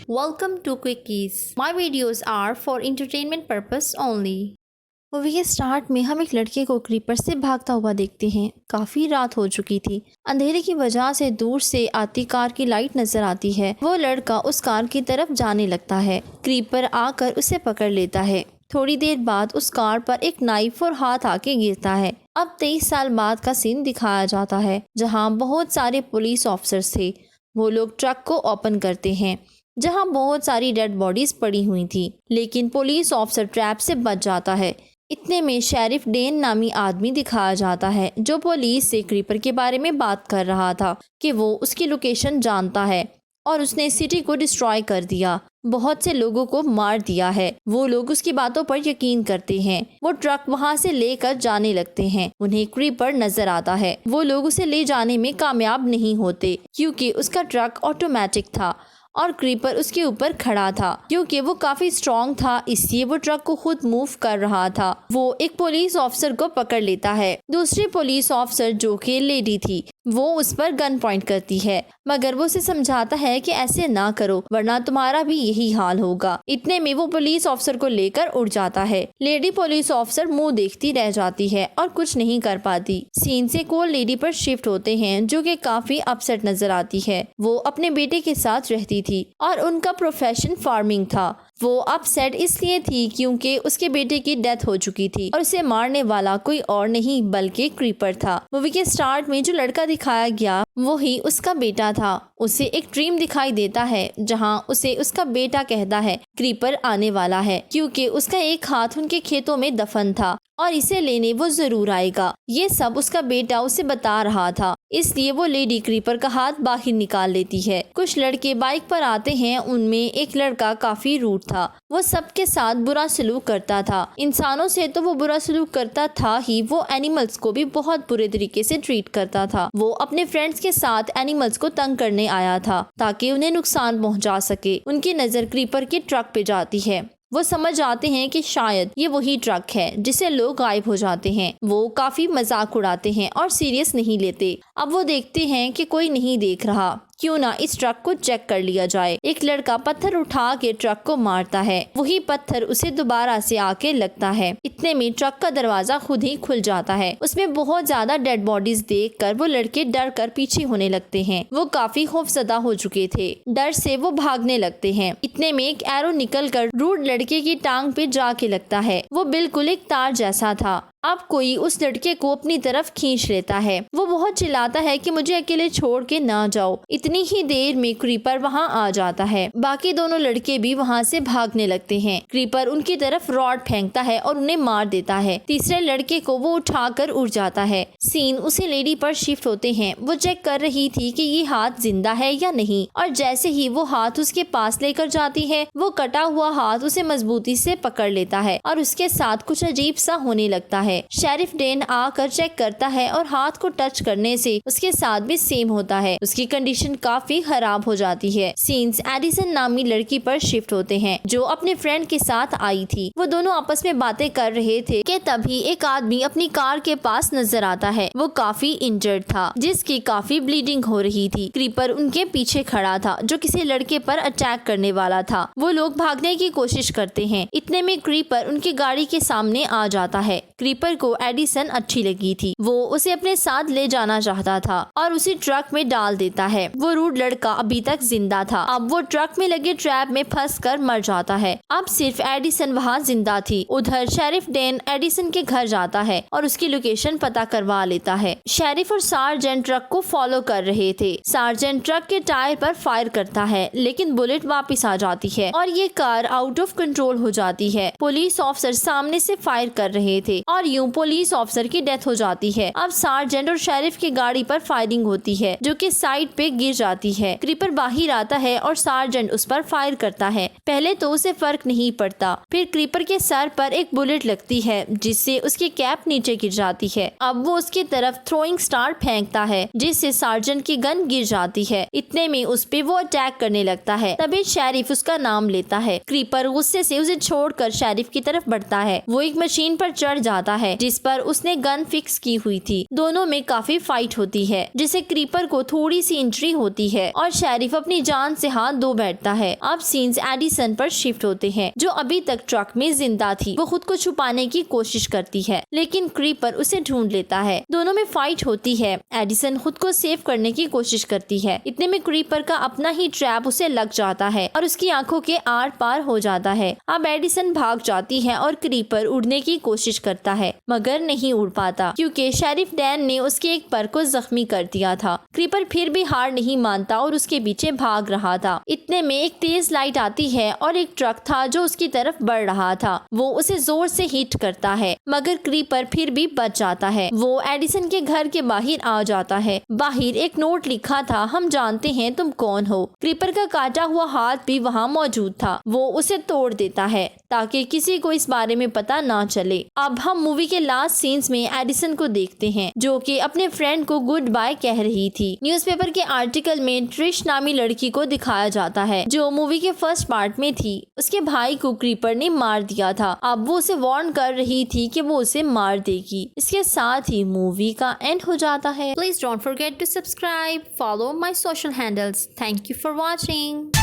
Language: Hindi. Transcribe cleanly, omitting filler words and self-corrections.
Welcome to Quickies. My videos are for entertainment purpose only. Movie के स्टार्ट में हम एक लड़के को क्रीपर से भागता हुआ देखते हैं। काफी रात हो चुकी थी। अंधेरे की वजह से दूर से आती कार की लाइट नजर आती है। वो लड़का उस कार की तरफ जाने लगता है। क्रीपर आकर उसे पकड़ लेता है। थोड़ी देर बाद उस कार पर एक नाइफ और हाथ आके गिरता है। अब 23 साल बाद का सीन दिखाया जाता है, जहाँ बहुत सारे पुलिस ऑफिसर्स थे। वो लोग ट्रक को ओपन करते हैं, जहां बहुत सारी डेड बॉडीज पड़ी हुई थी, लेकिन पुलिस ऑफिसर ट्रैप से बच जाता है। इतने में शेरिफ डेन नामी आदमी दिखाया जाता है, जो पुलिस से क्रीपर के बारे में बात कर रहा था कि वो उसकी लोकेशन जानता है और उसने सिटी को डिस्ट्रॉय कर दिया, बहुत से लोगों को मार दिया है। वो लोग उसकी बातों पर यकीन करते हैं। वो ट्रक वहां से लेकर जाने लगते हैं। उन्हें क्रीपर नजर आता है। वो लोग उसे ले जाने में कामयाब नहीं होते, क्योंकि उसका ट्रक ऑटोमेटिक था और क्रीपर उसके ऊपर खड़ा था। क्योंकि वो काफी स्ट्रॉन्ग था, इसलिए वो ट्रक को खुद मूव कर रहा था। वो एक पुलिस ऑफिसर को पकड़ लेता है। दूसरी पुलिस ऑफिसर, जो कि लेडी थी, वो उस पर गन पॉइंट करती है, मगर वो उसे समझाता है कि ऐसे ना करो, वरना तुम्हारा भी यही हाल होगा। इतने में वो पुलिस ऑफिसर को लेकर उड़ जाता है। लेडी पुलिस ऑफिसर मुंह देखती रह जाती है और कुछ नहीं कर पाती। सीन से कोल लेडी पर शिफ्ट होते हैं, जो कि काफी अपसेट नजर आती है। वो अपने बेटे के साथ रहती थी और उनका प्रोफेशन फार्मिंग था। वो अपसेट इसलिए थी क्योंकि उसके बेटे की डेथ हो चुकी थी और उसे मारने वाला कोई और नहीं बल्कि क्रीपर था। मूवी के स्टार्ट में जो लड़का दिखाया गया वो ही उसका बेटा था। उसे एक ड्रीम दिखाई देता है, जहां उसे उसका बेटा कहता है क्रीपर आने वाला है, क्योंकि उसका एक हाथ उनके खेतों में दफन था और इसे लेने वो जरूर आएगा। ये सब उसका बेटा उसे बता रहा था, इसलिए वो लेडी क्रीपर का हाथ बाहर निकाल लेती है। कुछ लड़के बाइक पर आते हैं। उनमें एक लड़का काफी रूड था। वो सबके साथ बुरा सलूक करता था। इंसानों से तो वो बुरा सलूक करता था ही, वो एनिमल्स को भी बहुत बुरे तरीके से ट्रीट करता था। वो अपने फ्रेंड्स के साथ एनिमल्स को तंग करने आया था ताकि उन्हें नुकसान पहुंचा सके। उनकी नजर क्रीपर के ट्रक पे जाती है। वो समझ आते हैं कि शायद ये वही ट्रक है जिसे लोग गायब हो जाते हैं। वो काफी मजाक उड़ाते हैं और सीरियस नहीं लेते। अब वो देखते हैं कि कोई नहीं देख रहा, क्यों ना इस ट्रक को चेक कर लिया जाए। एक लड़का पत्थर उठा के ट्रक को मारता है। वही पत्थर उसे दोबारा से आके लगता है। इतने में ट्रक का दरवाजा खुद ही खुल जाता है। उसमें बहुत ज्यादा डेड बॉडीज देखकर वो लड़के डर कर पीछे होने लगते हैं। वो काफी खौफजदा हो चुके थे। डर से वो भागने लगते हैं। इतने में एक एरो निकल कर रूड लड़के की टांग पे जाके लगता है। वो बिल्कुल एक तार जैसा था। अब कोई उस लड़के को अपनी तरफ खींच लेता है। वो बहुत चिल्लाता है कि मुझे अकेले छोड़ के ना जाओ। इतनी ही देर में क्रीपर वहां आ जाता है। बाकी दोनों लड़के भी वहां से भागने लगते हैं। क्रीपर उनकी तरफ रॉड फेंकता है और उन्हें मार देता है। तीसरे लड़के को वो उठाकर उड़ जाता है। सीन उसी लेडी पर शिफ्ट होते हैं। वो चेक कर रही थी कि ये हाथ जिंदा है या नहीं, और जैसे ही वो हाथ उसके पास लेकर जाती है, वो कटा हुआ हाथ उसे मजबूती से पकड़ लेता है और उसके साथ कुछ अजीब सा होने लगता है। शेरिफ डेन आकर चेक करता है और हाथ को टच करने से उसके साथ भी सेम होता है। उसकी कंडीशन काफी खराब हो जाती है। सीन्स एडिसन नामी लड़की पर शिफ्ट होते हैं, जो अपने फ्रेंड के साथ आई थी। वो दोनों आपस में बातें कर रहे थे कि तभी एक आदमी अपनी कार के पास नजर आता है। वो काफी इंजर्ड था, जिसकी काफी ब्लीडिंग हो रही थी। क्रीपर उनके पीछे खड़ा था, जो किसी लड़के पर अटैक करने वाला था। वो लोग भागने की कोशिश करते हैं। इतने में क्रीपर उनकी गाड़ी के सामने आ जाता है। क्रीपर को एडिसन अच्छी लगी थी। वो उसे अपने साथ ले जाना चाहता था और उसे ट्रक में डाल देता है। वो रूड लड़का अभी तक जिंदा था। अब वो ट्रक में लगे ट्रैप में फंसकर मर जाता है। अब सिर्फ एडिसन वहाँ जिंदा थी। उधर शेरिफ डेन एडिसन के घर जाता है और उसकी लोकेशन पता करवा लेता है। शेरिफ और सार्जेंट ट्रक को फॉलो कर रहे थे। सार्जेंट ट्रक के टायर पर फायर करता है, लेकिन बुलेट वापस आ जाती है और ये कार आउट ऑफ कंट्रोल हो जाती है। पुलिस ऑफिसर सामने से फायर कर रहे थे और यूं पुलिस ऑफिसर की डेथ हो जाती है। अब सार्जेंट और शेरिफ की गाड़ी पर फायरिंग होती है, जो कि साइड पे गिर जाती है। क्रीपर बाहर आता है और सार्जेंट उस पर फायर करता है। पहले तो उसे फर्क नहीं पड़ता, फिर क्रीपर के सर पर एक बुलेट लगती है, जिससे उसकी कैप नीचे गिर जाती है। अब वो उसकी तरफ थ्रोइंग स्टार फेंकता है, जिससे सार्जेंट की गन गिर जाती है। इतने में उस पे वो अटैक करने लगता है। तभी शेरिफ उसका नाम लेता है। क्रीपर गुस्से से उसे छोड़कर शेरिफ की तरफ बढ़ता है। वो एक मशीन पर चढ़ जाता है जिस पर उसने गन फिक्स की हुई थी। दोनों में काफी फाइट होती है जिसे क्रीपर को थोड़ी सी इंजरी होती है और शेरिफ अपनी जान से हाथ धो बैठता है। अब सीन्स एडिसन पर शिफ्ट होते हैं जो अभी तक ट्रक में जिंदा थी। वो खुद को छुपाने की कोशिश करती है लेकिन क्रीपर उसे ढूंढ लेता है। दोनों में फाइट होती है। एडिसन खुद को सेव करने की कोशिश करती है। इतने में क्रीपर का अपना ही ट्रैप उसे लग जाता है और उसकी आंखों के आर पार हो जाता है। अब एडिसन भाग जाती है और क्रीपर उड़ने की कोशिश करता है मगर नहीं उड़ पाता क्योंकि शेरिफ डैन ने उसके एक पर को जख्मी कर दिया था। क्रीपर फिर भी हार नहीं मानता और उसके पीछे भाग रहा था। इतने में एक तेज लाइट आती है और एक ट्रक था जो उसकी तरफ बढ़ रहा था। वो उसे जोर से हिट करता है मगर क्रीपर फिर भी बच जाता है। वो एडिसन के घर के बाहर आ जाता है। बाहर एक नोट लिखा था, हम जानते हैं तुम कौन हो। क्रीपर का काटा हुआ हाथ भी वहाँ मौजूद था। वो उसे तोड़ देता है ताकि किसी को इस बारे में पता ना चले। अब हम मूवी के लास्ट सीन्स में एडिसन को देखते हैं जो कि अपने फ्रेंड को गुड बाय कह रही थी। न्यूज़पेपर के आर्टिकल में ट्रिश नामी लड़की को दिखाया जाता है जो मूवी के फर्स्ट पार्ट में थी। उसके भाई को क्रीपर ने मार दिया था। अब वो उसे वार्न कर रही थी कि वो उसे मार देगी। इसके साथ ही मूवी का एंड हो जाता है। Please don't forget to subscribe, follow my social handles. Thank you for watching.